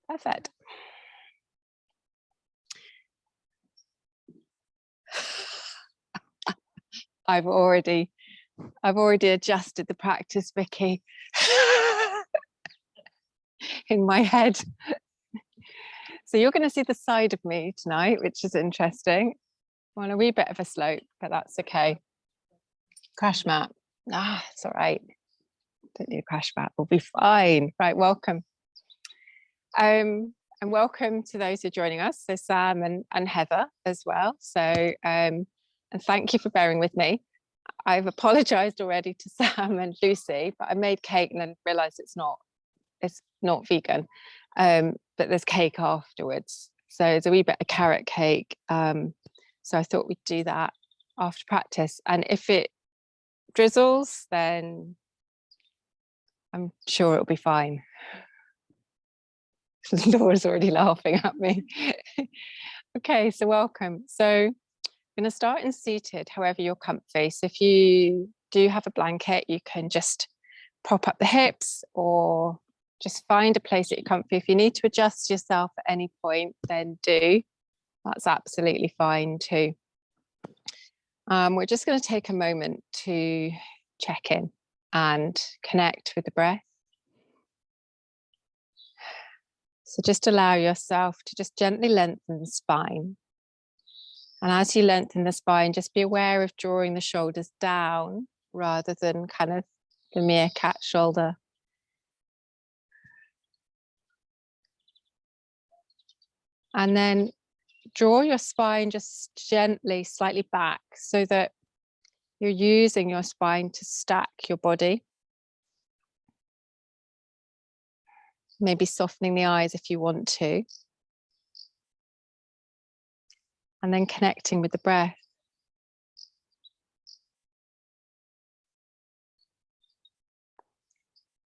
Perfect. I've already adjusted the practice, Vicky, in my head. So you're going to see the side of me tonight, which is interesting. On a wee bit of a slope, but that's okay. Crash mat. It's all right. Don't need a crash mat. We'll be fine. Right, welcome. And welcome to those who are joining us. So Sam and Heather as well. So and thank you for bearing with me. I've apologized already to Sam and Lucy, but I made cake and then realized it's not vegan. But there's cake afterwards. So there's a wee bit of carrot cake. So I thought we'd do that after practice. And if it drizzles, then I'm sure it'll be fine. Laura's already laughing at me. Okay, so welcome. So I'm going to start in seated, however you're comfy. So if you do have a blanket, you can just prop up the hips or just find a place that you're comfy. If you need to adjust yourself at any point, then do. That's absolutely fine too. We're just going to take a moment to check in and connect with the breath. So just allow yourself to just gently lengthen the spine. And as you lengthen the spine, just be aware of drawing the shoulders down rather than kind of the mere cat shoulder. And then draw your spine just gently, slightly back so that you're using your spine to stack your body. Maybe softening the eyes if you want to. And then connecting with the breath.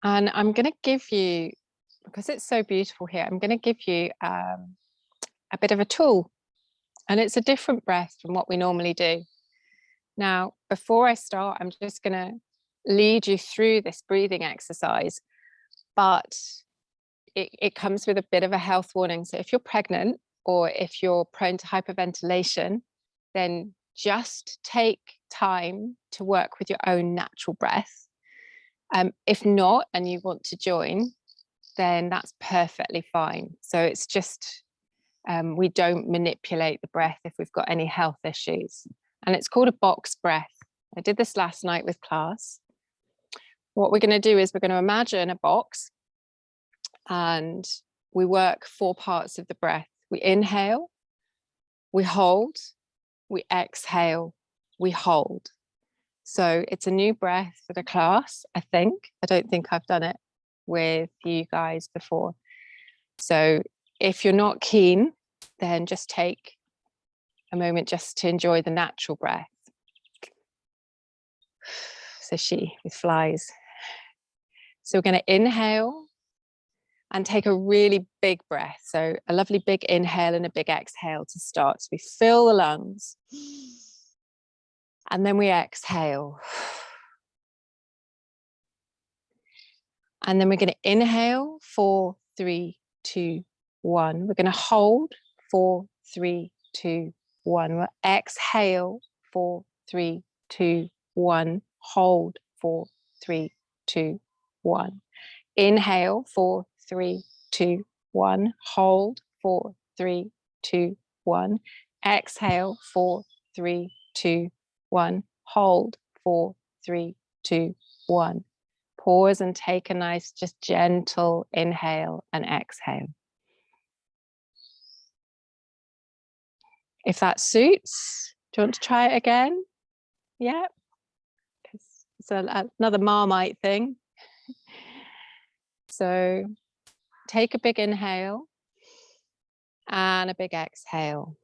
And I'm going to give you, because it's so beautiful here, I'm going to give you a bit of a tool. And it's a different breath from what we normally do. Now, before I start, I'm just going to lead you through this breathing exercise, but it comes with a bit of a health warning. So if you're pregnant or if you're prone to hyperventilation, then just take time to work with your own natural breath. If not, and you want to join, then that's perfectly fine. So it's just, we don't manipulate the breath if we've got any health issues. And it's called a box breath. I did this last night with class. What we're going to do is we're going to imagine a box and we work 4 parts of the breath. We inhale, we hold, we exhale, we hold. So it's a new breath for the class, I think. I don't think I've done it with you guys before. So if you're not keen, then just take a moment just to enjoy the natural breath. So she with flies. So we're going to inhale and take a really big breath. So a lovely big inhale and a big exhale to start. So we fill the lungs and then we exhale. And then we're going to inhale, 4, 3, 2, 1. We're going to hold, 4, 3, 2, 1. We'll exhale, 4, 3, 2, 1. Hold, 4, 3, 2, 1. Inhale, 4, 3, 2, 1. Hold, 4, 3, 2, 1. Exhale, 4, 3, 2, 1. Hold, 4, 3, 2, 1. Pause and take a nice, just gentle inhale and exhale. If that suits, do you want to try it again? Yeah, it's another Marmite thing. So take a big inhale and a big exhale.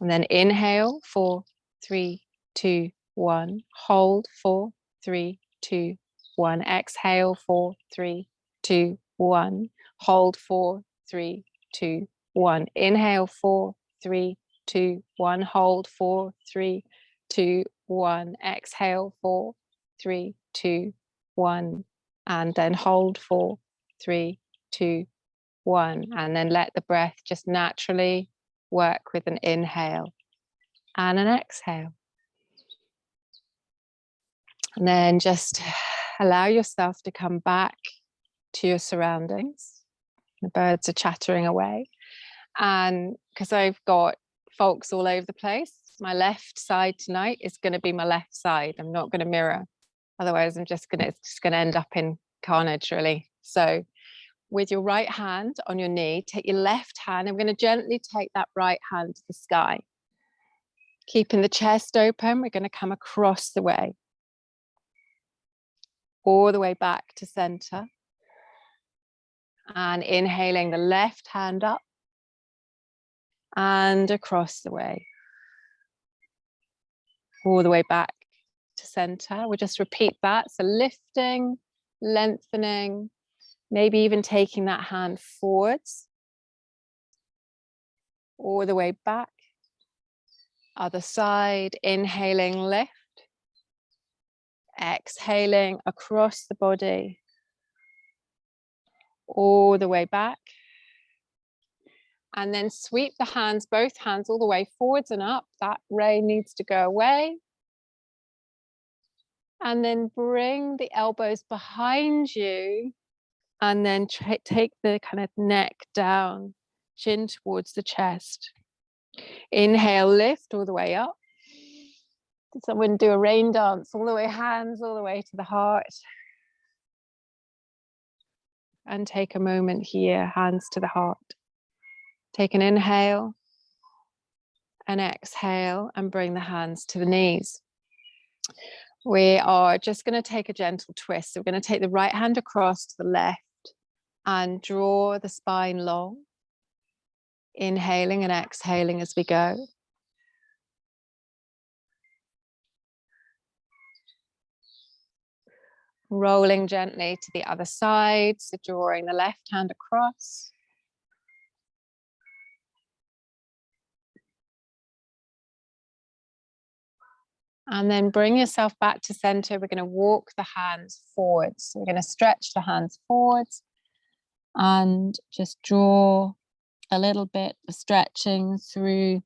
And then inhale, 4, 3, 2, 1. Hold, 4, 3, 2, 1. Exhale, 4, 3, 2, 1. Hold, 4, 3, 2, 1. Inhale, 4, 3, 2, 1. Hold, 4, 3, 2, 1. Exhale, 4, 3, 2, 1. And then hold, 4, 3, 2, 1. And then let the breath just naturally work with an inhale and an exhale. And then just allow yourself to come back to your surroundings. The birds are chattering away. And because I've got folks all over the place, my left side tonight is going to be my left side. I'm not going to mirror. Otherwise, it's just going to end up in carnage, really. So with your right hand on your knee, take your left hand. I'm going to gently take that right hand to the sky. Keeping the chest open, we're going to come across the way. All the way back to center. And inhaling the left hand up and across the way. All the way back to center. We'll just repeat that. So lifting, lengthening, maybe even taking that hand forwards. All the way back. Other side, inhaling, lift. Exhaling across the body. All the way back. And then sweep the hands, both hands, all the way forwards and up. That ray needs to go away. And then bring the elbows behind you. And then take the kind of neck down, chin towards the chest. Inhale, lift all the way up. Someone do a rain dance, all the way, hands all the way to the heart. And take a moment here, hands to the heart. Take an inhale, an exhale, and bring the hands to the knees. We are just going to take a gentle twist. So we're going to take the right hand across to the left and draw the spine long. Inhaling and exhaling as we go. Rolling gently to the other side, so drawing the left hand across. And then bring yourself back to center. We're going to walk the hands forwards. So we're going to stretch the hands forwards and just draw a little bit of stretching through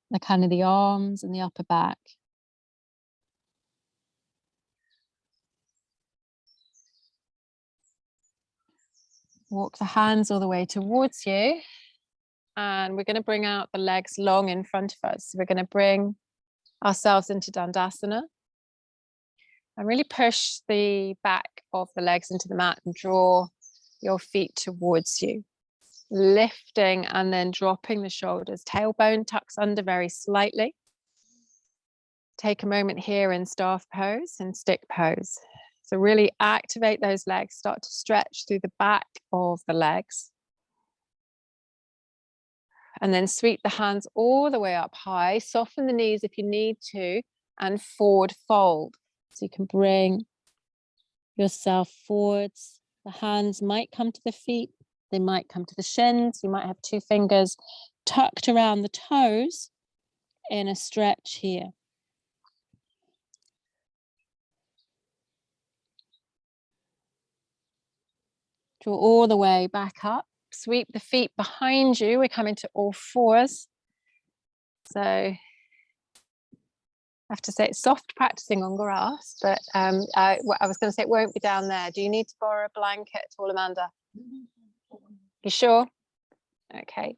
the kind of the arms and the upper back. Walk the hands all the way towards you. And we're going to bring out the legs long in front of us. So we're going to bring ourselves into Dandasana. And really push the back of the legs into the mat and draw your feet towards you. Lifting and then dropping the shoulders. Tailbone tucks under very slightly. Take a moment here in staff pose and stick pose. So really activate those legs. Start to stretch through the back of the legs. And then sweep the hands all the way up high. Soften the knees if you need to. And forward fold. So you can bring yourself forwards. The hands might come to the feet. They might come to the shins. You might have 2 fingers tucked around the toes in a stretch here. Draw all the way back up. Sweep the feet behind you. We're coming to all fours. So I have to say it's soft practicing on grass, but I was going to say it won't be down there. Do you need to borrow a blanket at all, Amanda? You sure? Okay.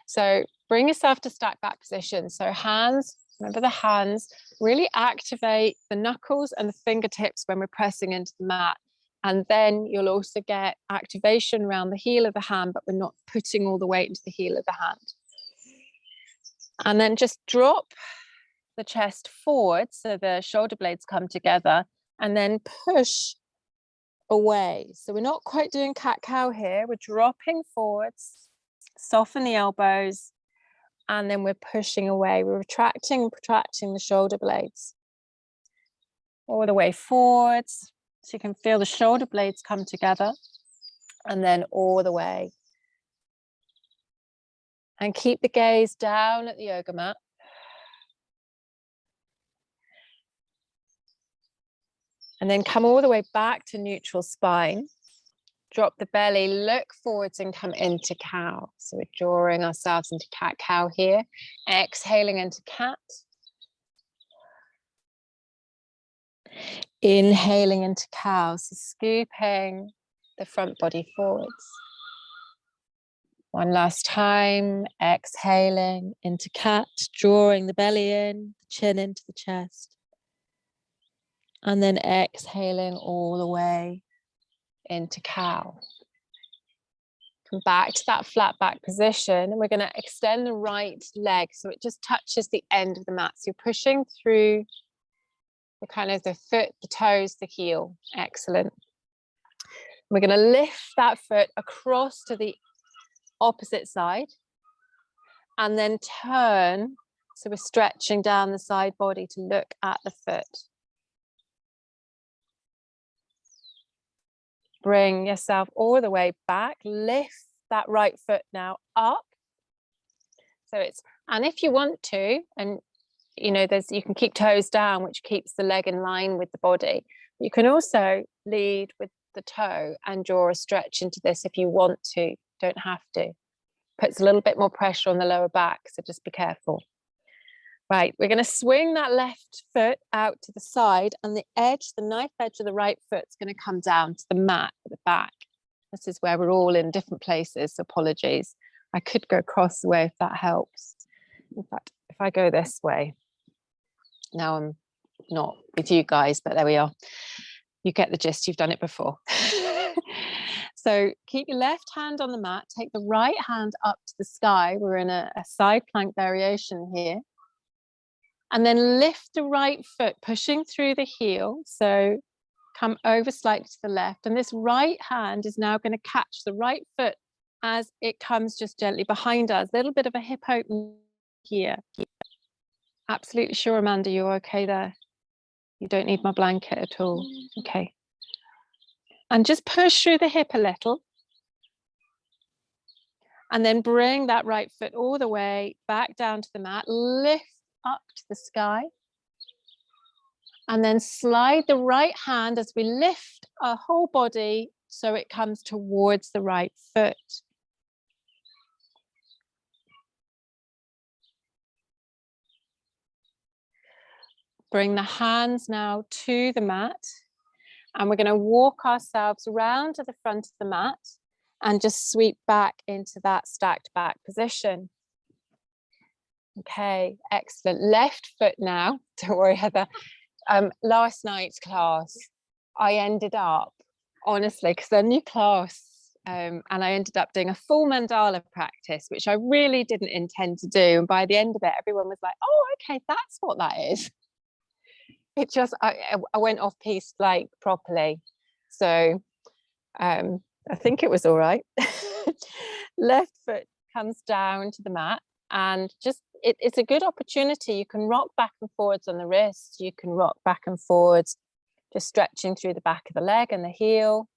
So bring yourself to stack back position. So hands, remember the hands, really activate the knuckles and the fingertips when we're pressing into the mat. And then you'll also get activation around the heel of the hand, but we're not putting all the weight into the heel of the hand. And then just drop the chest forward so the shoulder blades come together and then push away. So we're not quite doing cat-cow here. We're dropping forwards, soften the elbows, and then we're pushing away. We're retracting and protracting the shoulder blades all the way forwards. So you can feel the shoulder blades come together and then all the way. And keep the gaze down at the yoga mat. And then come all the way back to neutral spine. Drop the belly, look forwards and come into cow. So we're drawing ourselves into cat-cow here. Exhaling into cat. Inhaling into cow, so scooping the front body forwards. One last time, exhaling into cat, drawing the belly in, the chin into the chest. And then exhaling all the way into cow. Come back to that flat back position, and we're going to extend the right leg so it just touches the end of the mat. So you're pushing through the kind of the foot, the toes, the heel. Excellent. We're going to lift that foot across to the opposite side and then turn. So we're stretching down the side body to look at the foot. Bring yourself all the way back. Lift that right foot now up. So it's, and if you want to, and you know, you can keep toes down, which keeps the leg in line with the body. You can also lead with the toe and draw a stretch into this if you want to. Don't have to. Puts a little bit more pressure on the lower back, so just be careful. Right, we're going to swing that left foot out to the side, and the edge, the knife edge of the right foot is going to come down to the mat at the back. This is where we're all in different places, so apologies. I could go across the way if that helps. In fact, if I go this way, now I'm not with you guys, but there we are. You get the gist, you've done it before. So keep your left hand on the mat, take the right hand up to the sky. We're in a side plank variation here. And then lift the right foot, pushing through the heel. So come over slightly to the left. And this right hand is now going to catch the right foot as it comes just gently behind us. A little bit of a hip open here. Absolutely sure, Amanda, you're okay there. You don't need my blanket at all. Okay. And just push through the hip a little. And then bring that right foot all the way back down to the mat. Lift up to the sky. And then slide the right hand as we lift our whole body so it comes towards the right foot. Bring the hands now to the mat. And we're going to walk ourselves round to the front of the mat and just sweep back into that stacked back position. Okay, excellent. Left foot now. Don't worry, Heather. Last night's class, I ended up, honestly, because they're new class, and I ended up doing a full mandala practice, which I really didn't intend to do. And by the end of it, everyone was like, oh, okay, that's what that is. It just, I went off piece like properly. So I think it was all right. Left foot comes down to the mat and just, it's a good opportunity. You can rock back and forwards on the wrist. You can rock back and forwards, just stretching through the back of the leg and the heel.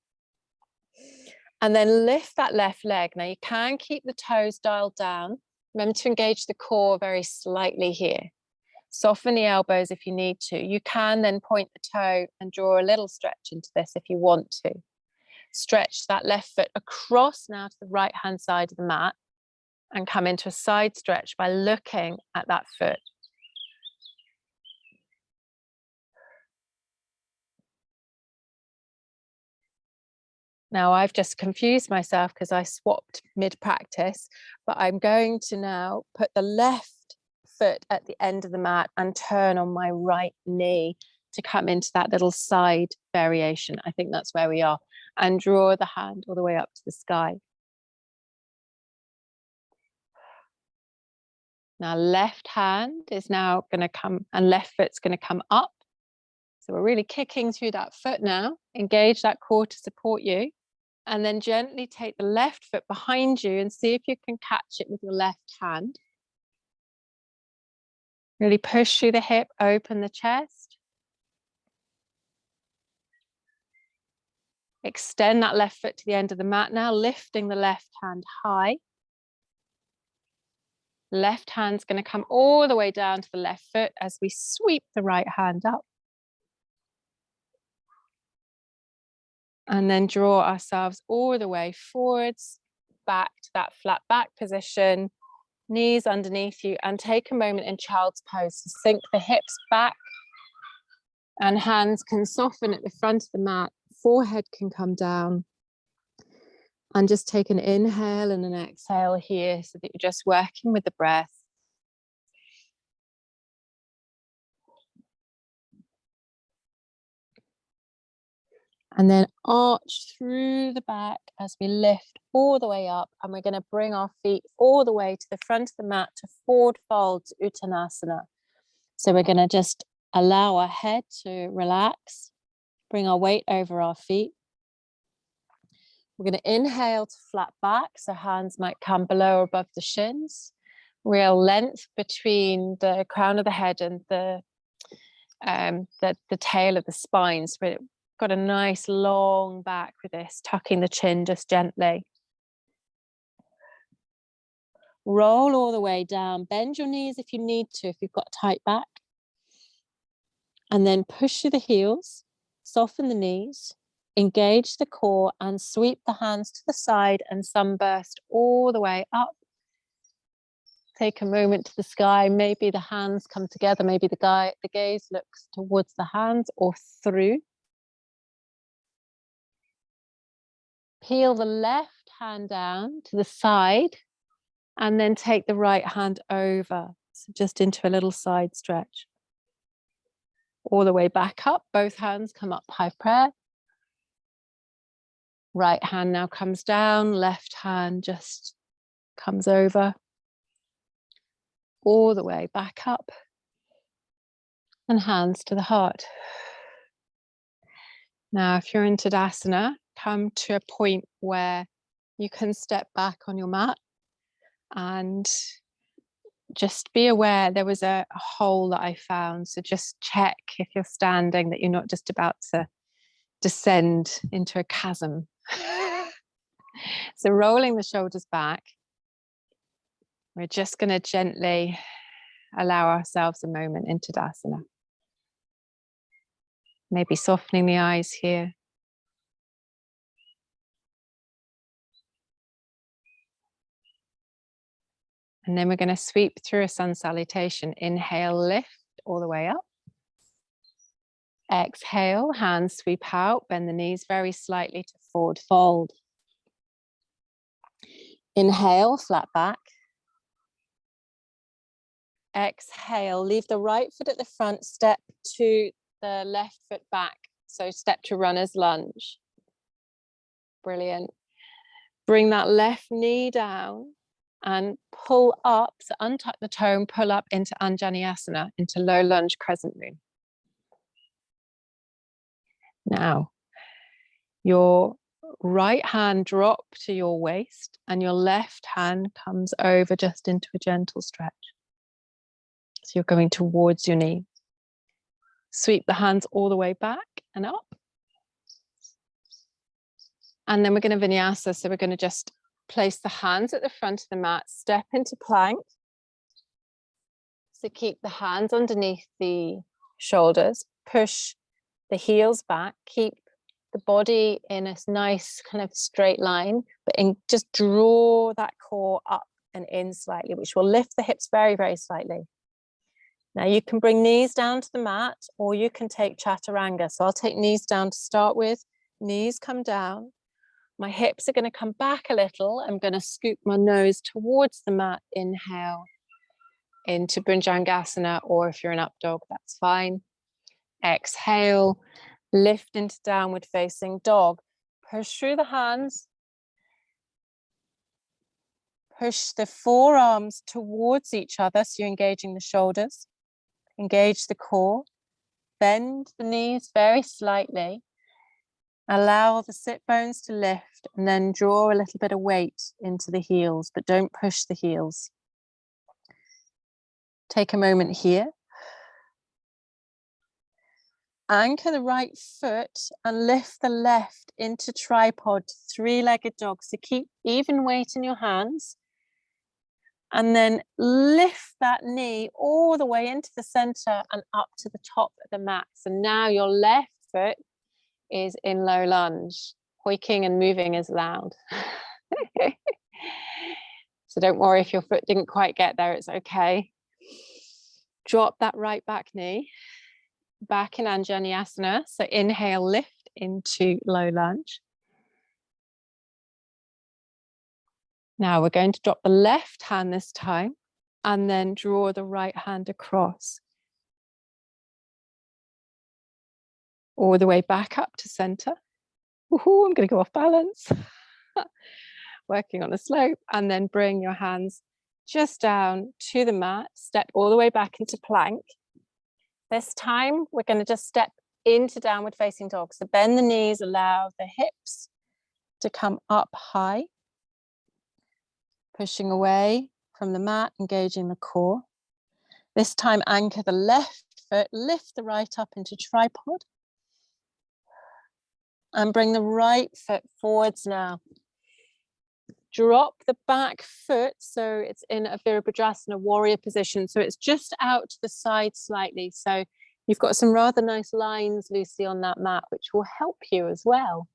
And then lift that left leg. Now you can keep the toes dialed down. Remember to engage the core very slightly here. Soften the elbows if you need to. You can then point the toe and draw a little stretch into this if you want to. Stretch that left foot across now to the right hand side of the mat and come into a side stretch by looking at that foot. Now I've just confused myself because I swapped mid-practice, but I'm going to now put the left foot at the end of the mat and turn on my right knee to come into that little side variation. I think that's where we are. And draw the hand all the way up to the sky. Now left hand is now going to come and left foot's going to come up. So we're really kicking through that foot now. Engage that core to support you. And then gently take the left foot behind you and see if you can catch it with your left hand. Really push through the hip, open the chest. Extend that left foot to the end of the mat now, lifting the left hand high. Left hand's going to come all the way down to the left foot as we sweep the right hand up. And then draw ourselves all the way forwards, back to that flat back position, knees underneath you, and take a moment in child's pose to sink the hips back, and hands can soften at the front of the mat, forehead can come down. And just take an inhale and an exhale here so that you're just working with the breath. And then arch through the back as we lift all the way up, and we're going to bring our feet all the way to the front of the mat to forward fold to Uttanasana. So we're going to just allow our head to relax, bring our weight over our feet. We're going to inhale to flat back, so hands might come below or above the shins. Real length between the crown of the head and the tail of the spine. So we've got a nice long back with this, tucking the chin just gently. Roll all the way down. Bend your knees if you need to, if you've got a tight back. And then push through the heels, soften the knees, engage the core, and sweep the hands to the side and sunburst all the way up. Take a moment to the sky. Maybe the hands come together. Maybe the gaze looks towards the hands or through. Peel the left hand down to the side and then take the right hand over. So just into a little side stretch. All the way back up. Both hands come up, high prayer. Right hand now comes down. Left hand just comes over. All the way back up. And hands to the heart. Now, if you're in Tadasana, come to a point where you can step back on your mat and just be aware there was a hole that I found. So just check if you're standing that you're not just about to descend into a chasm. So rolling the shoulders back, we're just going to gently allow ourselves a moment in Tadasana. Maybe softening the eyes here. And then we're going to sweep through a sun salutation. Inhale, lift all the way up. Exhale, hands sweep out, bend the knees very slightly to forward fold. Inhale, flat back. Exhale, leave the right foot at the front, step to the left foot back. So step to runner's lunge. Brilliant. Bring that left knee down and pull up, so untuck the toe and pull up into Anjaneyasana, into low lunge crescent moon. Now, your right hand drop to your waist and your left hand comes over just into a gentle stretch. So you're going towards your knee. Sweep the hands all the way back and up. And then we're going to vinyasa. So we're going to just place the hands at the front of the mat, step into plank. So keep the hands underneath the shoulders, push the heels back, keep the body in a nice kind of straight line, but just draw that core up and in slightly, which will lift the hips very, very slightly. Now you can bring knees down to the mat or you can take chaturanga. So I'll take knees down to start with. Knees come down. My hips are going to come back a little. I'm going to scoop my nose towards the mat. Inhale into Bhujangasana, or if you're an up dog, that's fine. Exhale, lift into downward facing dog. Push through the hands. Push the forearms towards each other, so you're engaging the shoulders. Engage the core. Bend the knees very slightly. Allow the sit bones to lift and then draw a little bit of weight into the heels, but don't push the heels. Take a moment here. Anchor the right foot and lift the left into tripod, three-legged dog. So keep even weight in your hands. And then lift that knee all the way into the center and up to the top of the mat. So now your left foot is in low lunge. hoiking and moving is loud. So don't worry if your foot didn't quite get there, it's okay. Drop that right back knee, back in Anjaneyasana. So inhale, lift into low lunge. Now we're going to drop the left hand this time and then draw the right hand across. All the way back up to center. Woohoo, I'm going to go off balance. Working on a slope, and then bring your hands just down to the mat. Step all the way back into plank. This time we're going to just step into downward facing dog. So bend the knees, allow the hips to come up high. Pushing away from the mat, engaging the core. This time anchor the left foot, lift the right up into tripod. And bring the right foot forwards now. Drop the back foot so it's in a Virabhadrasana warrior position. So it's just out to the side slightly. So you've got some rather nice lines, Lucy, on that mat, which will help you as well.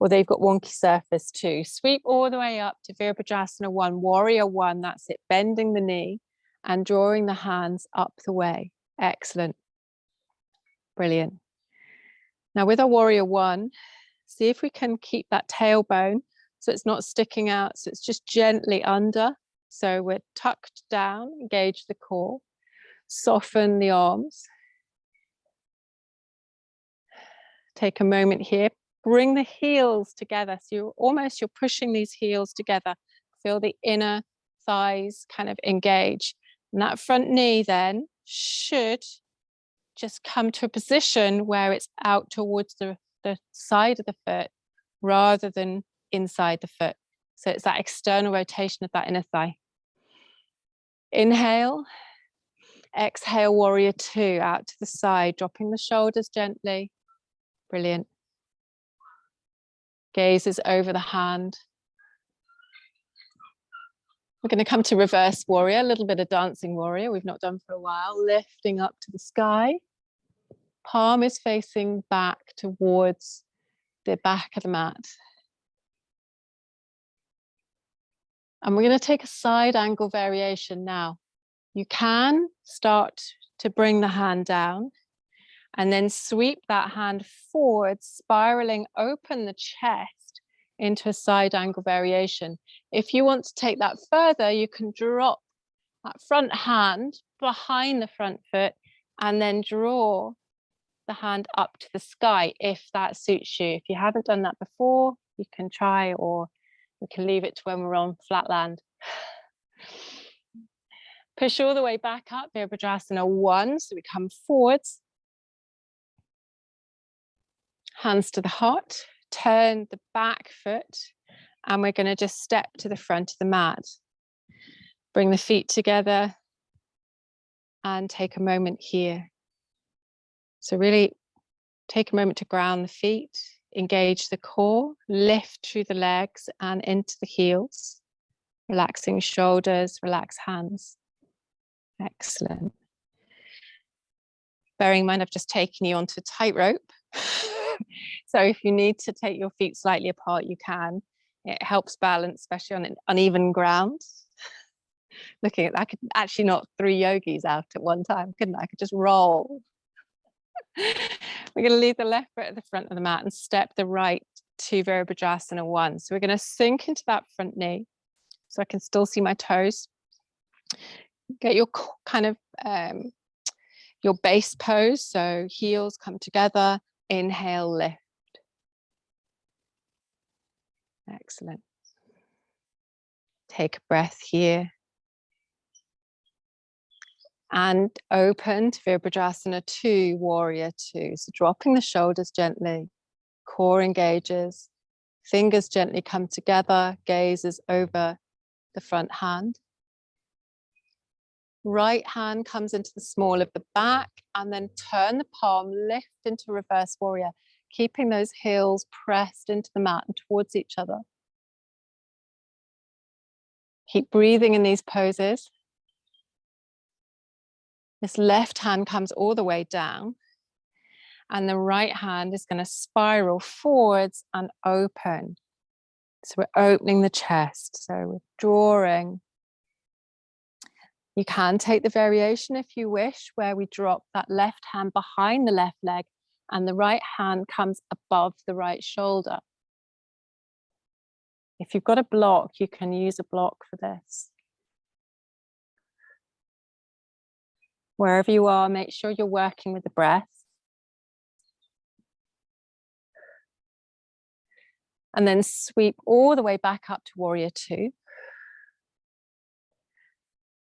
Although you've got wonky surface too. Sweep all the way up to Virabhadrasana 1, warrior 1. That's it, bending the knee and drawing the hands up the way. Excellent. Brilliant. Now with our warrior 1, see if we can keep that tailbone so it's not sticking out, so it's just gently under. So we're tucked down, engage the core, soften the arms. Take a moment here, bring the heels together. So you're pushing these heels together. Feel the inner thighs kind of engage. And that front knee then should just come to a position where it's out towards the side of the foot rather than inside the foot. So it's that external rotation of that inner thigh. Inhale, exhale, warrior 2 out to the side, dropping the shoulders gently. Brilliant. Gazes over the hand. We're going to come to reverse warrior, a little bit of dancing warrior we've not done for a while, lifting up to the sky. Palm is facing back towards the back of the mat. And we're going to take a side angle variation now. You can start to bring the hand down and then sweep that hand forward, spiraling open the chest into a side angle variation. If you want to take that further, you can drop that front hand behind the front foot and then draw the hand up to the sky if that suits you. If you haven't done that before, you can try, or we can leave it to when we're on flat land. Push all the way back up, Virabhadrasana 1, so we come forwards. Hands to the heart, turn the back foot, and we're going to just step to the front of the mat. Bring the feet together and take a moment here. So really take a moment to ground the feet, engage the core, lift through the legs and into the heels. Relaxing shoulders, relax hands. Excellent. Bearing in mind, I've just taken you onto a tightrope. So if you need to take your feet slightly apart, you can. It helps balance, especially on an uneven ground. Looking at that, I could actually knock 3 yogis out at one time, couldn't I? I could just roll. We're going to leave the left foot at the front of the mat and step the right to Virabhadrasana 1. So we're going to sink into that front knee so I can still see my toes. Get your kind of your base pose, so heels come together. Inhale, lift. Excellent. Take a breath here. And open to Virabhadrasana 2, warrior 2. So dropping the shoulders gently, core engages, fingers gently come together, gazes over the front hand. Right hand comes into the small of the back, and then turn the palm, lift into reverse warrior, keeping those heels pressed into the mat and towards each other. Keep breathing in these poses. This left hand comes all the way down, And the right hand is going to spiral forwards and open. So we're opening the chest. So we're drawing. You can take the variation if you wish, where we drop that left hand behind the left leg and the right hand comes above the right shoulder. If you've got a block, you can use a block for this. Wherever you are, make sure you're working with the breath. And then sweep all the way back up to Warrior Two.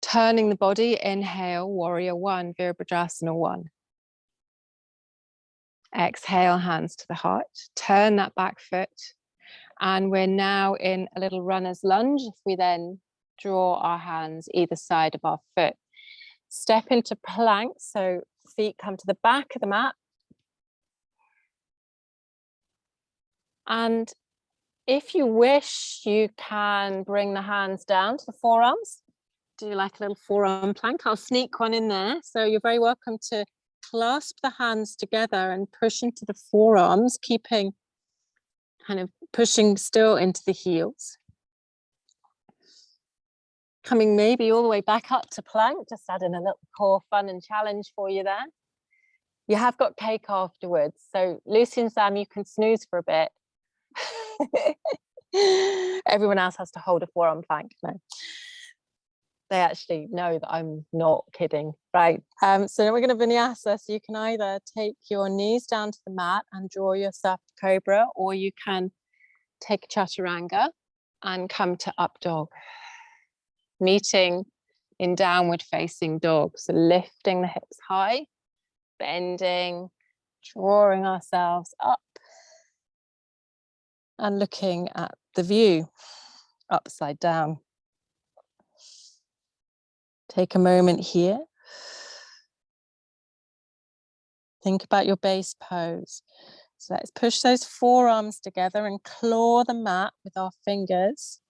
Turning the body, inhale, Warrior One, Virabhadrasana One. Exhale, hands to the heart. Turn that back foot. And we're now in a little runner's lunge. If we then draw our hands either side of our foot. Step into plank, so feet come to the back of the mat. And if you wish, you can bring the hands down to the forearms. Do like a little forearm plank. I'll sneak one in there. So you're very welcome to clasp the hands together and push into the forearms, keeping kind of pushing still into the heels. Coming maybe all the way back up to plank, just adding a little core fun and challenge for you there. You have got cake afterwards. So Lucy and Sam, you can snooze for a bit. Everyone else has to hold a forearm plank. No, they actually know that I'm not kidding, right? So now we're going to vinyasa. So you can either take your knees down to the mat and draw yourself to cobra, or you can take chaturanga and come to up dog, meeting in downward facing dog. So lifting the hips high, bending, drawing ourselves up, and looking at the view upside down. Take a moment here. Think about your base pose. So let's push those forearms together and claw the mat with our fingers.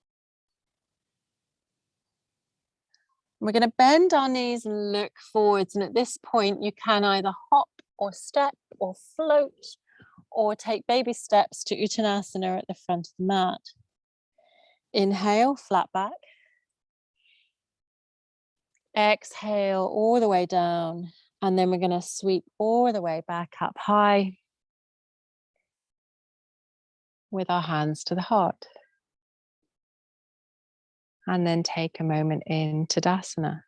We're going to bend our knees and look forwards. And at this point, you can either hop or step or float or take baby steps to Uttanasana at the front of the mat. Inhale, flat back. Exhale all the way down. And then we're going to sweep all the way back up high with our hands to the heart. And then take a moment in Tadasana.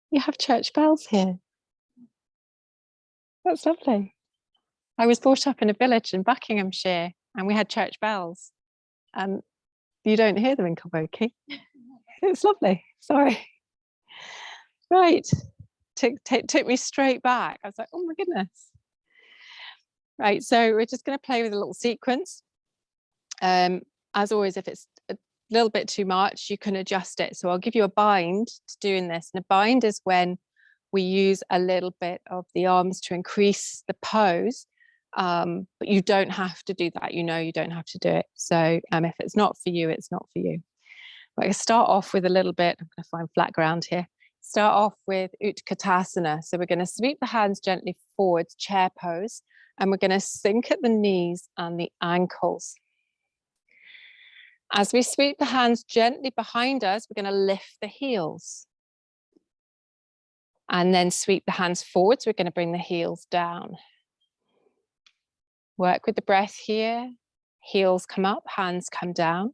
You have church bells here. That's lovely. I was brought up in a village in Buckinghamshire and we had church bells. And you don't hear them in Kilbokie. It's lovely. Sorry. Right. Took me straight back. I was like, oh my goodness. Right. So we're just going to play with a little sequence. As always, if it's a little bit too much, you can adjust it. So I'll give you a bind to doing this. And a bind is when we use a little bit of the arms to increase the pose. But you don't have to do that. You know, you don't have to do it. So if it's not for you, it's not for you. But I start off with a little bit. I'm going to find flat ground here. Start off with Utkatasana. So we're going to sweep the hands gently forwards, chair pose, and we're going to sink at the knees and the ankles. As we sweep the hands gently behind us, we're going to lift the heels. And then sweep the hands forwards. We're going to bring the heels down. Work with the breath here. Heels come up, hands come down.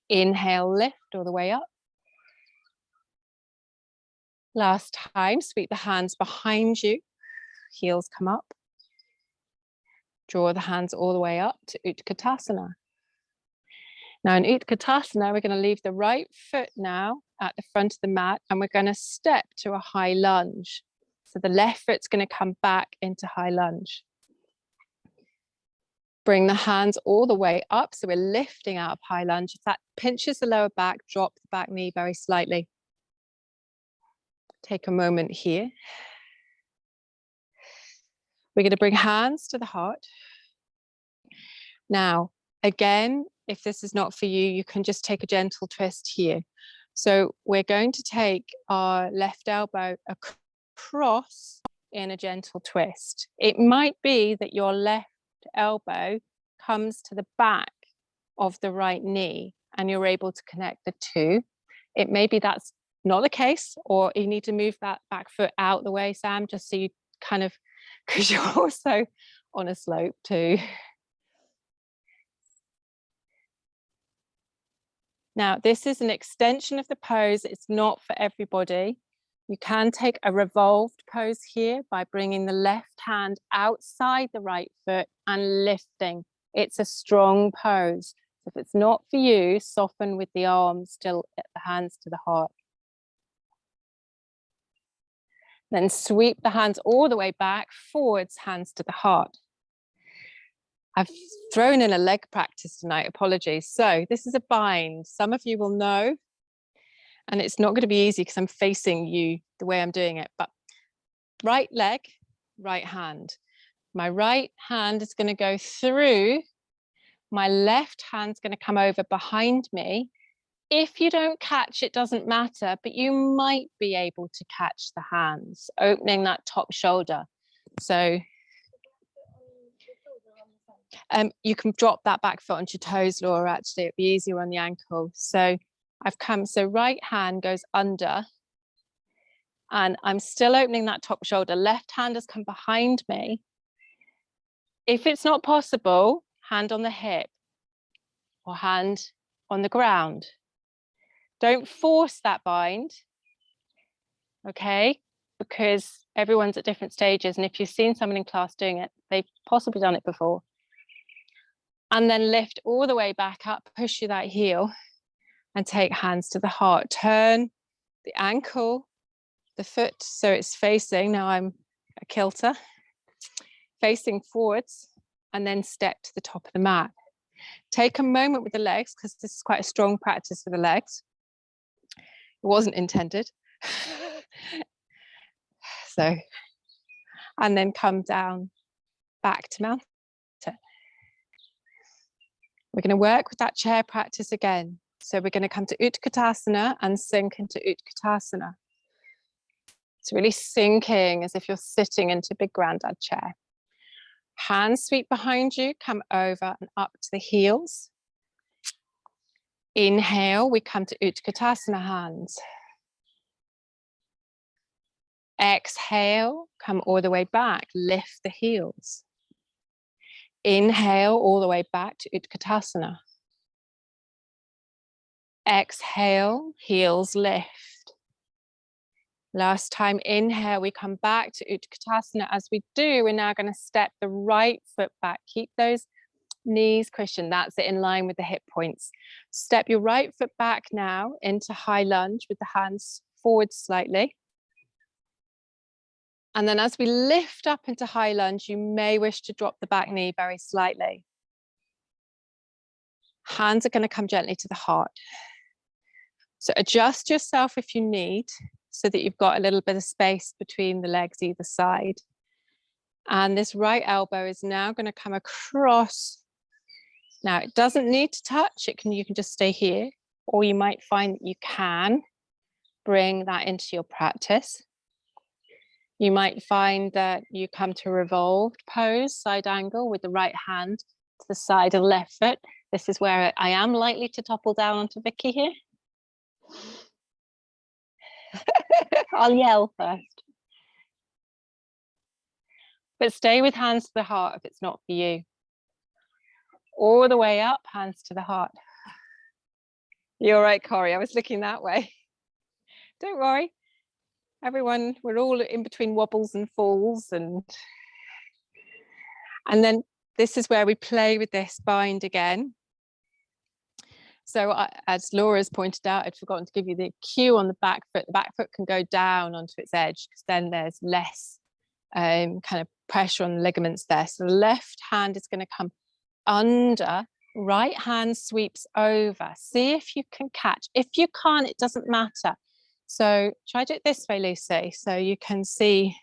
Inhale, lift all the way up. Last time, sweep the hands behind you. Heels come up. Draw the hands all the way up to Utkatasana. Now in Utkatasana, we're going to leave the right foot now at the front of the mat and we're going to step to a high lunge. So the left foot's going to come back into high lunge. Bring the hands all the way up. So we're lifting out of high lunge. If that pinches the lower back, drop the back knee very slightly. Take a moment here. We're going to bring hands to the heart. Now, again, if this is not for you, you can just take a gentle twist here. So we're going to take our left elbow across in a gentle twist. It might be that your left elbow comes to the back of the right knee and you're able to connect the two. It may be that's not the case, or you need to move that back foot out the way, Sam, just so you kind of, because you're also on a slope too. Now, this is an extension of the pose. It's not for everybody. You can take a revolved pose here by bringing the left hand outside the right foot and lifting. It's a strong pose. If it's not for you, soften with the arms still at the hands to the heart. Then sweep the hands all the way back, forwards, hands to the heart. I've thrown in a leg practice tonight, apologies. So this is a bind. Some of you will know, and it's not going to be easy because I'm facing you the way I'm doing it, but right leg, right hand. My right hand is going to go through. My left hand's going to come over behind me. If you don't catch, it doesn't matter, but you might be able to catch the hands, opening that top shoulder. So you can drop that back foot onto your toes, Laura, actually, it'd be easier on the ankle. So I've come, so right hand goes under, and I'm still opening that top shoulder. Left hand has come behind me. If it's not possible, hand on the hip or hand on the ground. Don't force that bind, okay? Because everyone's at different stages, and if you've seen someone in class doing it, they've possibly done it before. And then lift all the way back up, push through that heel, and take hands to the heart. Turn the ankle, the foot, so it's facing, now I'm a kilter, facing forwards, and then step to the top of the mat. Take a moment with the legs, because this is quite a strong practice for the legs. It wasn't intended. So, and then come down back to mountain. We're going to work with that chair practice again. So we're going to come to Utkatasana and sink into Utkatasana. It's really sinking as if you're sitting into big granddad chair. Hands sweep behind you, come over and up to the heels. Inhale, we come to Utkatasana hands. Exhale, come all the way back, lift the heels. Inhale, all the way back to Utkatasana. Exhale, heels lift. Last time, inhale, we come back to Utkatasana. As we do, we're now going to step the right foot back. Keep those knees cushioned. That's it, in line with the hip points. Step your right foot back now into high lunge with the hands forward slightly. And then as we lift up into high lunge, you may wish to drop the back knee very slightly. Hands are going to come gently to the heart. So adjust yourself if you need, so that you've got a little bit of space between the legs either side. And this right elbow is now going to come across. Now it doesn't need to touch, you can just stay here, or you might find that you can bring that into your practice. You might find that you come to a revolved pose, side angle, with the right hand to the side of the left foot. This is where I am likely to topple down onto Vicky here. I'll yell first. But stay with hands to the heart if it's not for you. All the way up, hands to the heart. You're right, Corey, I was looking that way. Don't worry. Everyone, we're all in between wobbles and falls, and then this is where we play with this bind again. So as Laura's pointed out, I'd forgotten to give you the cue on the back foot. The back foot can go down onto its edge, because then there's less kind of pressure on the ligaments there. So the left hand is going to come under, right hand sweeps over. See if you can catch. If you can't, it doesn't matter. So try to do it this way, Lucy, so you can see.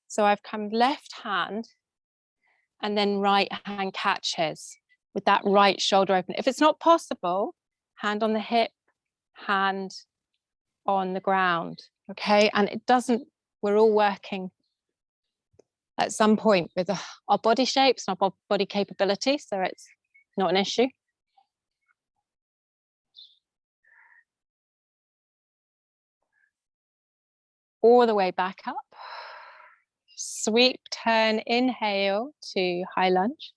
So I've come left hand, and then right hand catches with that right shoulder open. If it's not possible, hand on the hip, hand on the ground, okay? And it doesn't, we're all working at some point with our body shapes and our body capability, so it's not an issue. All the way back up. Sweep, turn, inhale to high lunge.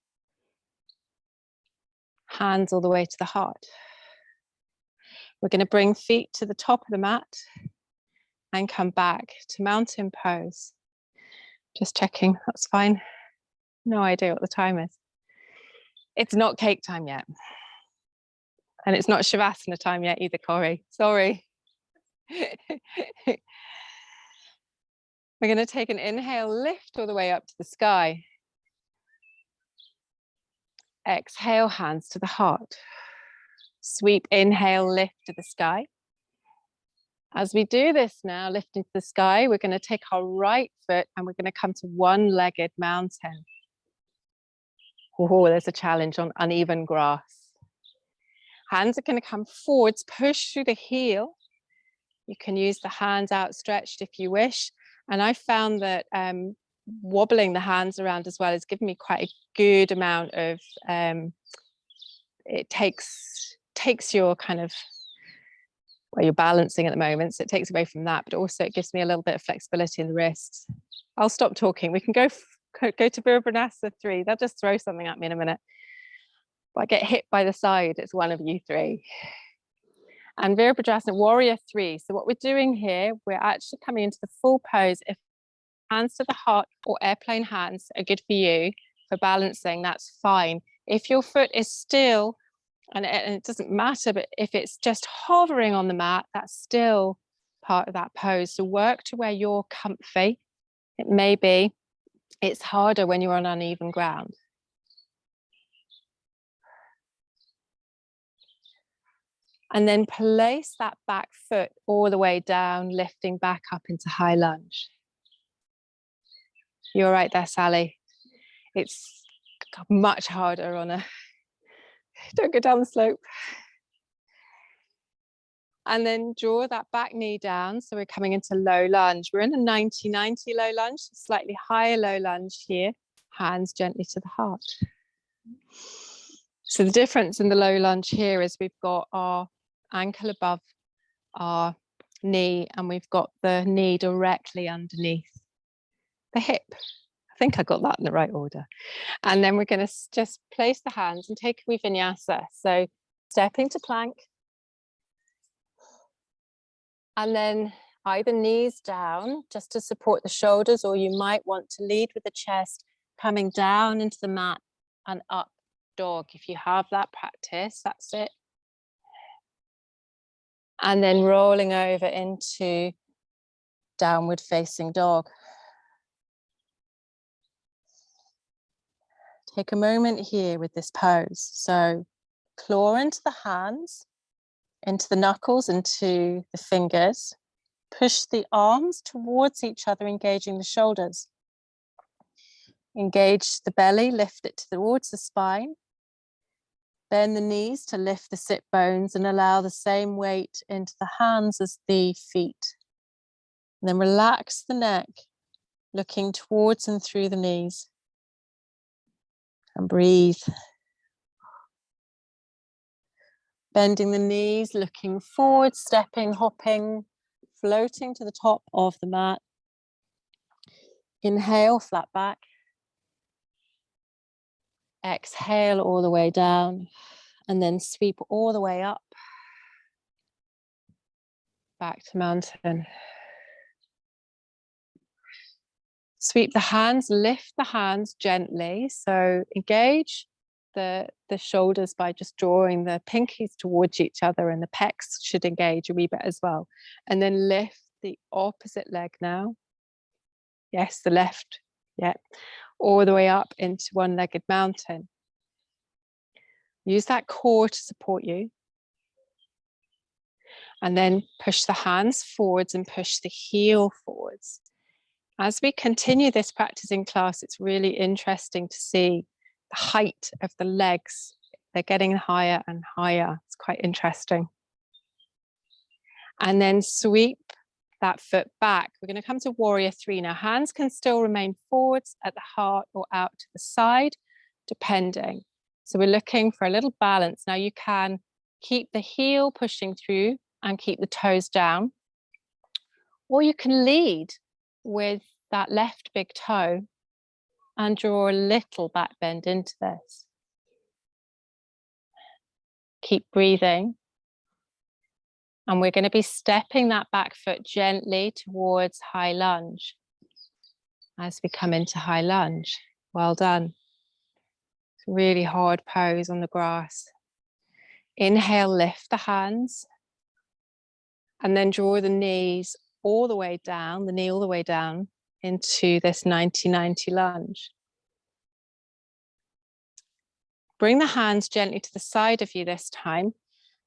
Hands all the way to the heart. We're going to bring feet to the top of the mat and come back to mountain pose. Just checking, that's fine. No idea what the time is. It's not cake time yet. And it's not Shavasana time yet either, Corey. Sorry. We're going to take an inhale, lift all the way up to the sky. Exhale, hands to the heart. Sweep, inhale, lift to the sky. As we do this now, lifting to the sky, we're going to take our right foot and we're going to come to one-legged mountain. Oh, there's a challenge on uneven grass. Hands are going to come forwards, push through the heel. You can use the hands outstretched if you wish. And I found that wobbling the hands around as well has given me quite a good amount of, it takes your kind of, well, you're balancing at the moment, so it takes away from that, but also it gives me a little bit of flexibility in the wrists. I'll stop talking. We can go to Virabhanasa 3. They'll just throw something at me in a minute. If I get hit by the side, it's one of you three. And Virabhadrasana Warrior 3. So what we're doing here, we're actually coming into the full pose. If hands to the heart or airplane hands are good for you for balancing, that's fine. If your foot is still, and it doesn't matter, but if it's just hovering on the mat, that's still part of that pose. So work to where you're comfy. It may be, it's harder when you're on uneven ground. And then place that back foot all the way down, lifting back up into high lunge. You're right there, Sally. It's much harder on a, don't go down the slope. And then draw that back knee down. So we're coming into low lunge. We're in a 90-90 low lunge, slightly higher low lunge here. Hands gently to the heart. So the difference in the low lunge here is we've got our ankle above our knee and we've got the knee directly underneath the hip. I think I got that in the right order. And then we're going to just place the hands and take a vinyasa. So stepping to plank. And then either knees down just to support the shoulders, or you might want to lead with the chest coming down into the mat and up dog. If you have that practice, that's it. And then rolling over into downward facing dog. Take a moment here with this pose. So claw into the hands, into the knuckles, into the fingers. Push the arms towards each other, engaging the shoulders. Engage the belly, lift it towards the spine. Bend the knees to lift the sit bones and allow the same weight into the hands as the feet. And then relax the neck, looking towards and through the knees. And breathe. Bending the knees, looking forward, stepping, hopping, floating to the top of the mat. Inhale, flat back. Exhale all the way down, and then sweep all the way up. Back to mountain. Sweep the hands, lift the hands gently. So engage the shoulders by just drawing the pinkies towards each other, and the pecs should engage a wee bit as well. And then lift the opposite leg now. Yes, the left, yeah. All the way up into one-legged mountain. Use that core to support you. And then push the hands forwards and push the heel forwards. As we continue this practice in class, it's really interesting to see the height of the legs. They're getting higher and higher. It's quite interesting. And then sweep that foot back. We're going to come to warrior three. Now, hands can still remain forwards at the heart or out to the side, depending. So we're looking for a little balance. Now, you can keep the heel pushing through and keep the toes down, or you can lead with that left big toe and draw a little back bend into this. Keep breathing. And we're going to be stepping that back foot gently towards high lunge as we come into high lunge. Well done. It's a really hard pose on the grass. Inhale, lift the hands, and then draw the knees all the way down, the knee all the way down into this 90-90 lunge. Bring the hands gently to the side of you this time,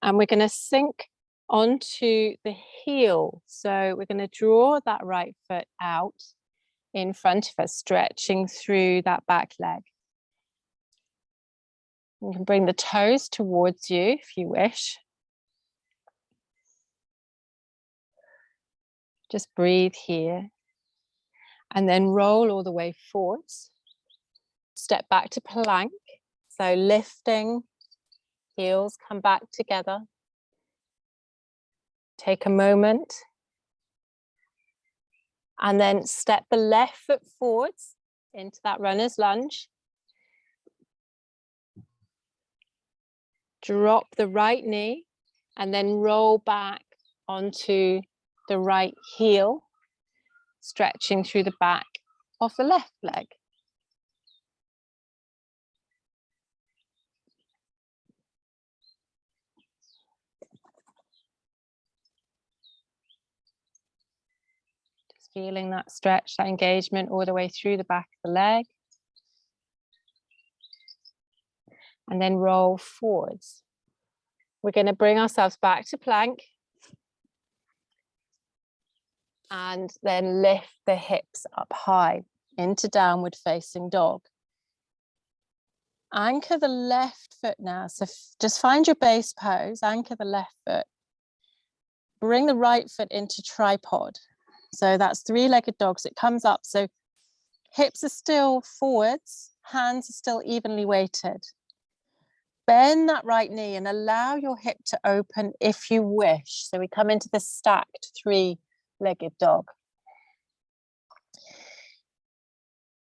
and we're going to sink onto the heel. So we're going to draw that right foot out in front of us, stretching through that back leg. You can bring the toes towards you if you wish. Just breathe here. And then roll all the way forwards. Step back to plank. So lifting, heels come back together. Take a moment. And then step the left foot forwards into that runner's lunge. Drop the right knee and then roll back onto the right heel, stretching through the back of the left leg. Just feeling that stretch, that engagement all the way through the back of the leg. And then roll forwards. We're going to bring ourselves back to plank. And then lift the hips up high into downward facing dog. Anchor the left foot now. So just find your base pose, anchor the left foot. Bring the right foot into tripod. So that's three-legged dogs. It comes up. So hips are still forwards, hands are still evenly weighted. Bend that right knee and allow your hip to open if you wish. So we come into the stacked three-legged dog.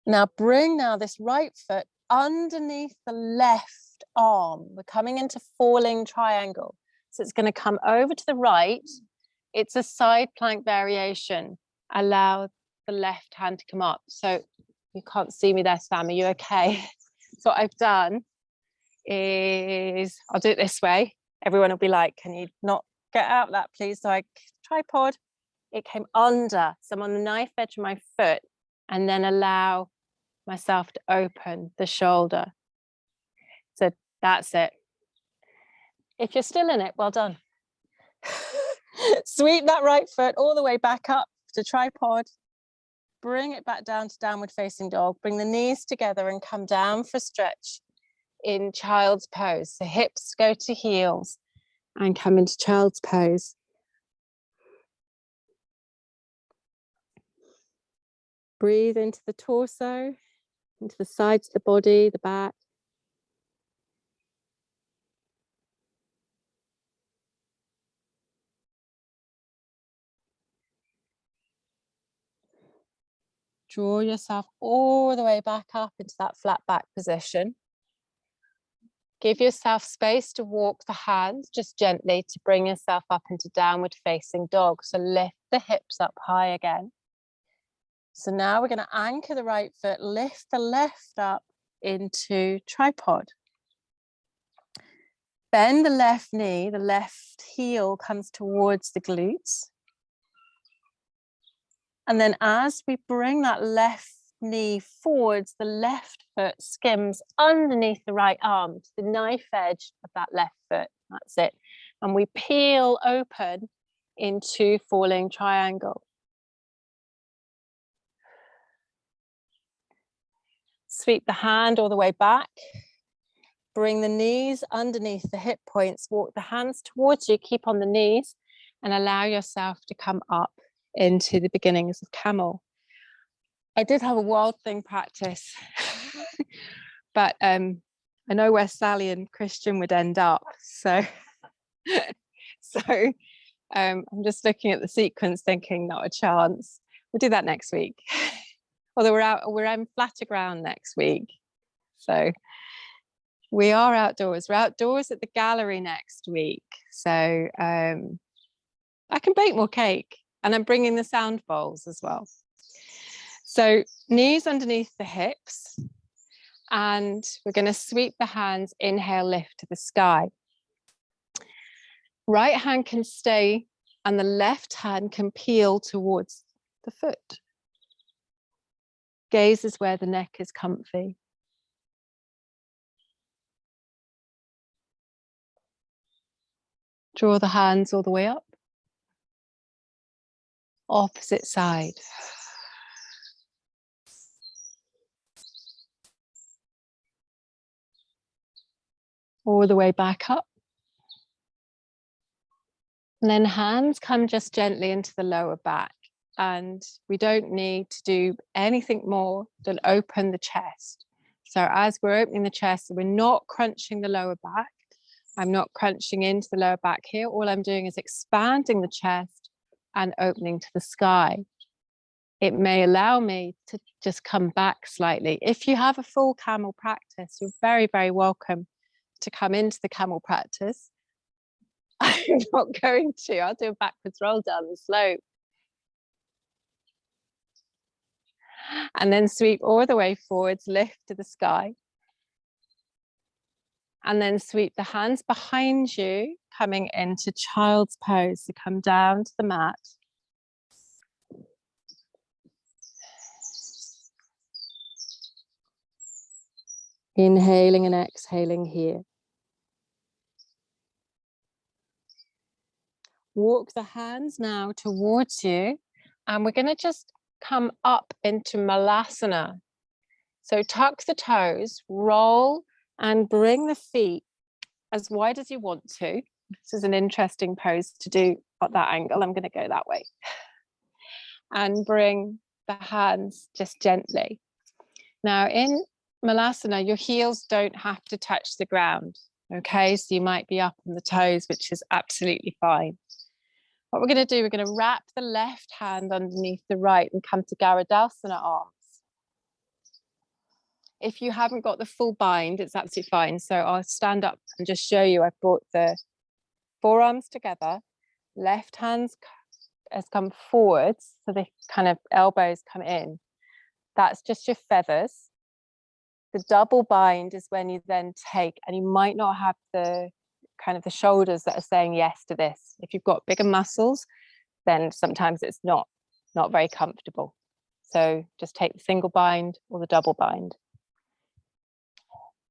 Now bring this right foot underneath the left arm. We're coming into falling triangle. So it's going to come over to the right. It's a side plank variation. Allow the left hand to come up. So you can't see me there, Sam. Are you okay? So what I've done is I'll do it this way. Everyone will be like, can you not get out of that, please? So I tripod, it came under. So I'm on the knife edge of my foot and then allow myself to open the shoulder. So that's it. If you're still in it, well done. Sweep that right foot all the way back up to tripod. Bring it back down to downward facing dog. Bring the knees together and come down for a stretch in child's pose. So hips go to heels and come into child's pose. Breathe into the torso, into the sides of the body, the back. Draw yourself all the way back up into that flat back position. Give yourself space to walk the hands just gently to bring yourself up into downward facing dog. So lift the hips up high again. So now we're going to anchor the right foot, lift the left up into tripod. Bend the left knee, the left heel comes towards the glutes. And then as we bring that left knee forwards, the left foot skims underneath the right arm to the knife edge of that left foot. That's it. And we peel open into falling triangle. Sweep the hand all the way back. Bring the knees underneath the hip points. Walk the hands towards you. Keep on the knees and allow yourself to come up into the beginnings of camel. I did have a wild thing practice, but I know where Sally and Christian would end up. So, I'm just looking at the sequence thinking not a chance. We'll do that next week. Although we're on flatter ground next week. So we are outdoors. We're outdoors at the gallery next week. So I can bake more cake, and I'm bringing the sound bowls as well. So knees underneath the hips, and we're going to sweep the hands, inhale, lift to the sky. Right hand can stay and the left hand can peel towards the foot. Gaze is where the neck is comfy. Draw the hands all the way up. Opposite side. All the way back up. And then hands come just gently into the lower back. And we don't need to do anything more than open the chest. So as we're opening the chest, we're not crunching the lower back. I'm not crunching into the lower back here. All I'm doing is expanding the chest and opening to the sky. It may allow me to just come back slightly. If you have a full camel practice, you're very, very welcome to come into the camel practice. I'm not going to. I'll do a backwards roll down the slope. And then sweep all the way forwards, lift to the sky. And then sweep the hands behind you, coming into child's pose. So come down to the mat. Inhaling and exhaling here. Walk the hands now towards you, and we're going to just come up into Malasana. So tuck the toes, roll, and bring the feet as wide as you want to. This is an interesting pose to do at that angle. I'm going to go that way. And bring the hands just gently. Now in Malasana, your heels don't have to touch the ground. Okay, so you might be up on the toes, which is absolutely fine. What we're going to do, we're going to wrap the left hand underneath the right and come to Garudasana arms. If you haven't got the full bind, it's absolutely fine. So I'll stand up and just show you. I've brought the forearms together, left hands has come forwards, so the kind of elbows come in. That's just your feathers. The double bind is when you then take, and you might not have the kind of the shoulders that are saying yes to this. If you've got bigger muscles, then sometimes it's not very comfortable. So just take the single bind or the double bind.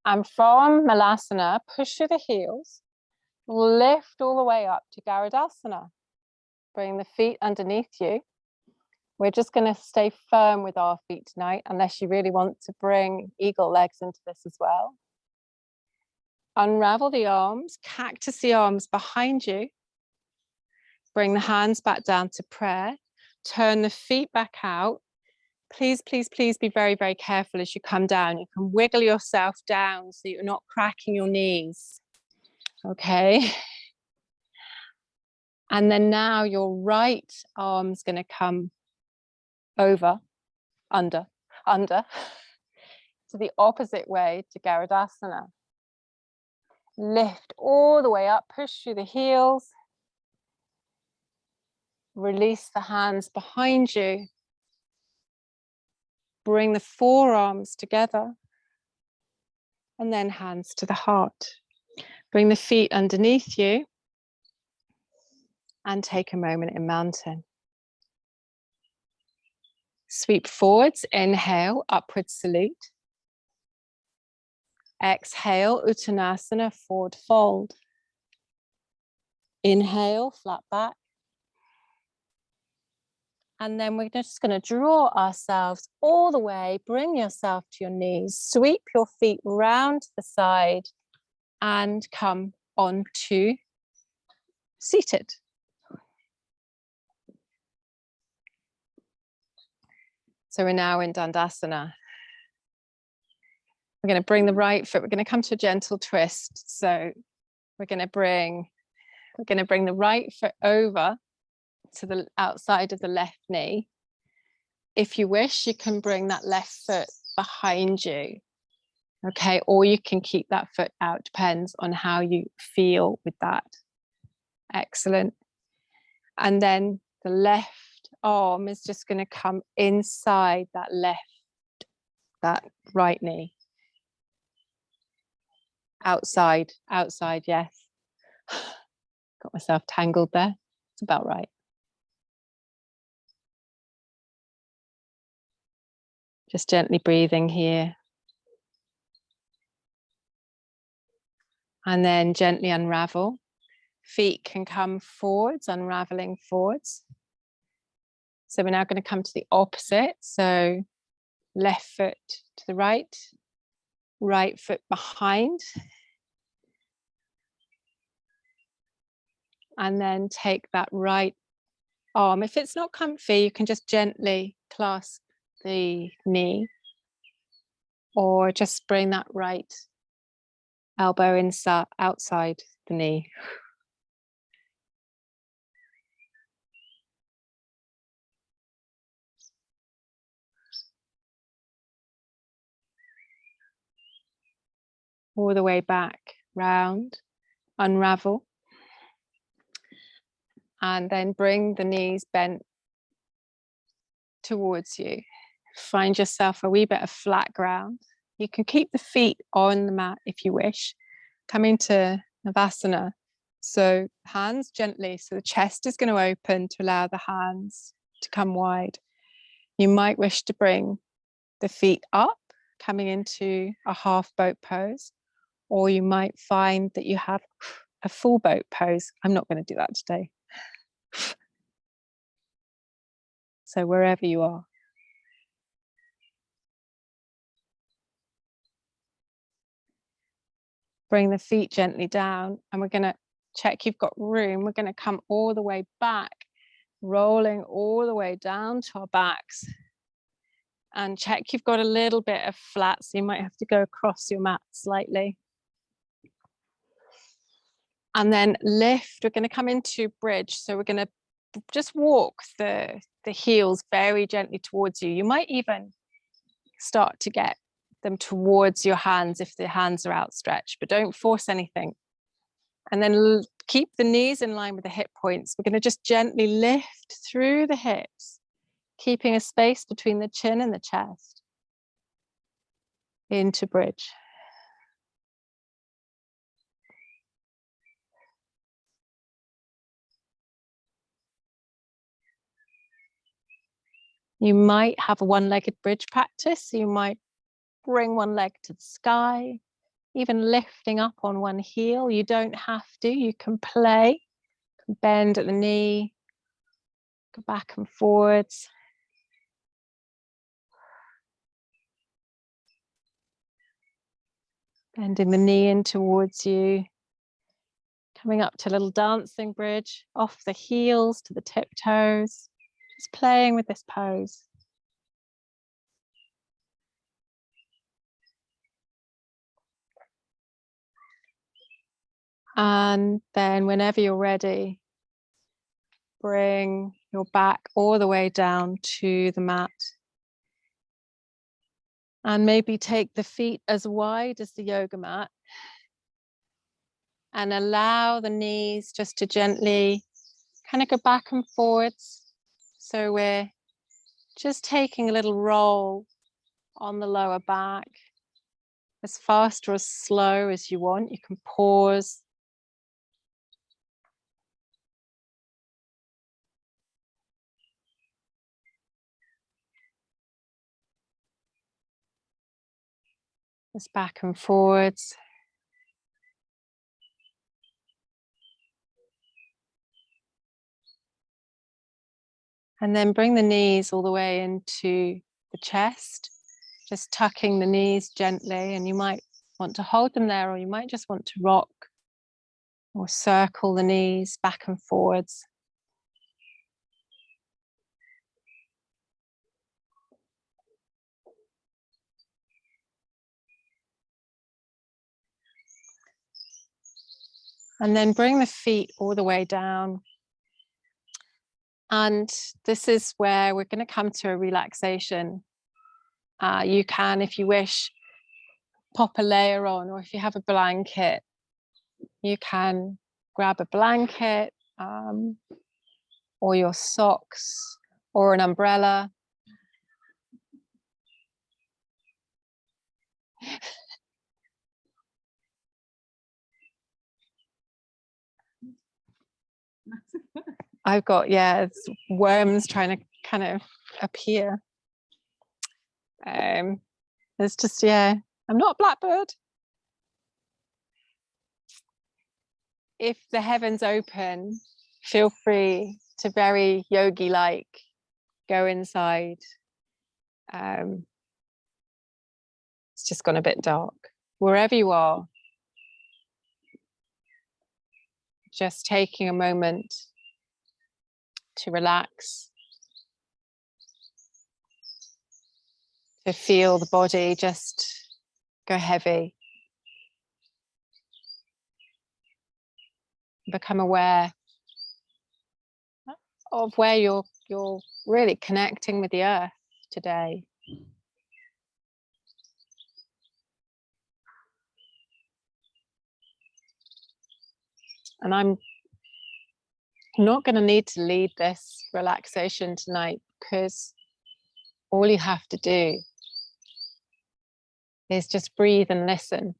And from Malasana, push through the heels, lift all the way up to Garudasana. Bring the feet underneath you. We're just going to stay firm with our feet tonight, unless you really want to bring eagle legs into this as well. Unravel the arms, cactus the arms behind you. Bring the hands back down to prayer. Turn the feet back out. Please, please, please be very, very careful as you come down. You can wiggle yourself down so you're not cracking your knees. Okay. And then now your right arm's going to come over, under, to the opposite way to Garudasana. Lift all the way up, push through the heels. Release the hands behind you. Bring the forearms together. And then hands to the heart. Bring the feet underneath you. And take a moment in mountain. Sweep forwards, inhale, upward salute. Exhale, Uttanasana, forward fold. Inhale, flat back. And then we're just going to draw ourselves all the way, bring yourself to your knees, sweep your feet round to the side and come onto seated. So we're now in Dandasana. We're going to bring the right foot, we're going to come to a gentle twist. So we're going to bring the right foot over to the outside of the left knee. If you wish, you can bring that left foot behind you. Okay, or you can keep that foot out, depends on how you feel with that. Excellent. And then the left arm is just going to come inside that right knee. Outside, yes. Got myself tangled there. It's about right. Just gently breathing here. And then gently unravel. Feet can come forwards, unraveling forwards. So we're now going to come to the opposite. So left foot to the right, right foot behind. And then take that right arm. If it's not comfy, you can just gently clasp the knee, or just bring that right elbow inside, outside the knee. All the way back, round, unravel. And then bring the knees bent towards you. Find yourself a wee bit of flat ground. You can keep the feet on the mat if you wish. Coming to Navasana. So hands gently, so the chest is going to open to allow the hands to come wide. You might wish to bring the feet up, coming into a half boat pose, or you might find that you have a full boat pose. I'm not going to do that today. So wherever you are. Bring the feet gently down, and we're going to check you've got room. We're going to come all the way back, rolling all the way down to our backs. And check you've got a little bit of flat, so you might have to go across your mat slightly. And then lift, we're going to come into bridge. So we're going to just walk the heels very gently towards you. You might even start to get them towards your hands if the hands are outstretched, but don't force anything. And then keep the knees in line with the hip points. We're going to just gently lift through the hips, keeping a space between the chin and the chest. Into bridge. You might have a one-legged bridge practice. So you might bring one leg to the sky, even lifting up on one heel. You don't have to, you can play, bend at the knee, go back and forwards. Bending the knee in towards you. Coming up to a little dancing bridge, off the heels to the tiptoes. Just playing with this pose. And then whenever you're ready, bring your back all the way down to the mat. And maybe take the feet as wide as the yoga mat. And allow the knees just to gently kind of go back and forwards. So we're just taking a little roll on the lower back. As fast or as slow as you want. You can pause. Just back and forwards. And then bring the knees all the way into the chest, just tucking the knees gently, and you might want to hold them there, or you might just want to rock or circle the knees back and forwards. And then bring the feet all the way down. And this is where we're going to come to a relaxation. You can, if you wish, pop a layer on, or if you have a blanket, you can grab a blanket or your socks or an umbrella. I've got, it's worms trying to kind of appear. It's just, I'm not a blackbird. If the heavens open, feel free to very yogi-like go inside. It's just gone a bit dark. Wherever you are, just taking a moment to relax, to feel the body just go heavy. Become aware of where you're really connecting with the earth today. And I'm not going to need to lead this relaxation tonight, because all you have to do is just breathe and listen.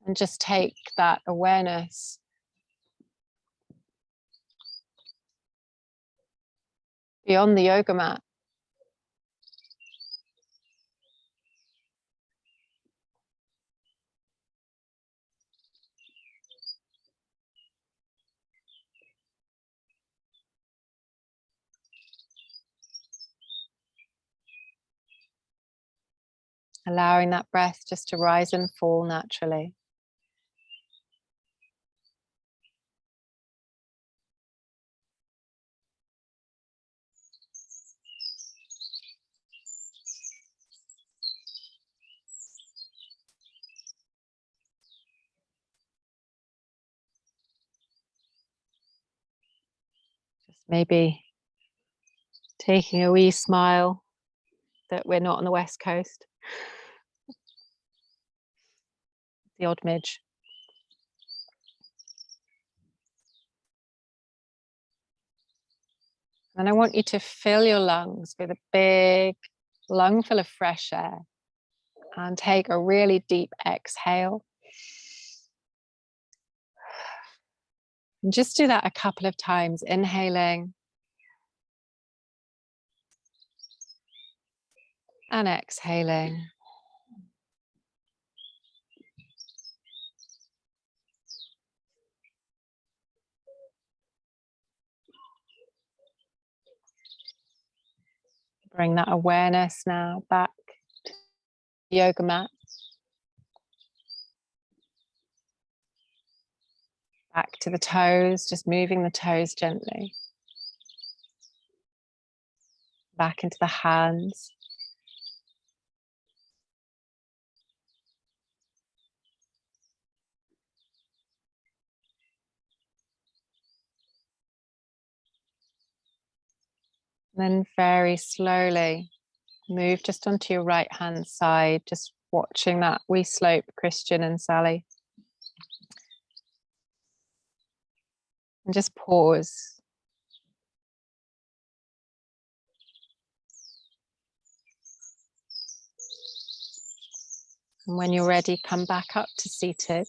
And just take that awareness beyond the yoga mat. Allowing that breath just to rise and fall naturally. Just maybe taking a wee smile that we're not on the West Coast. The odd midge. And I want you to fill your lungs with a big lungful of fresh air and take a really deep exhale. And just do that a couple of times, inhaling and exhaling. Bring that awareness now back to the yoga mat. Back to the toes, just moving the toes gently. Back into the hands. Then very slowly move just onto your right hand side, just watching that wee slope, Christian and Sally. And just pause. And when you're ready, come back up to seated.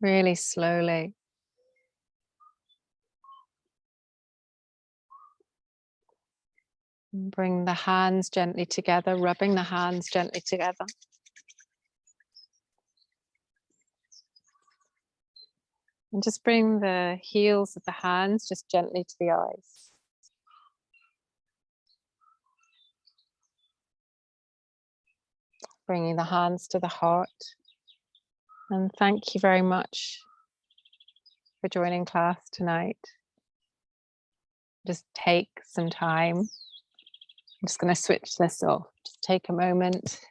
Really slowly. And bring the hands gently together, rubbing the hands gently together. And just bring the heels of the hands just gently to the eyes. Bringing the hands to the heart. And thank you very much for joining class tonight. Just take some time. I'm just going to switch this off. Just take a moment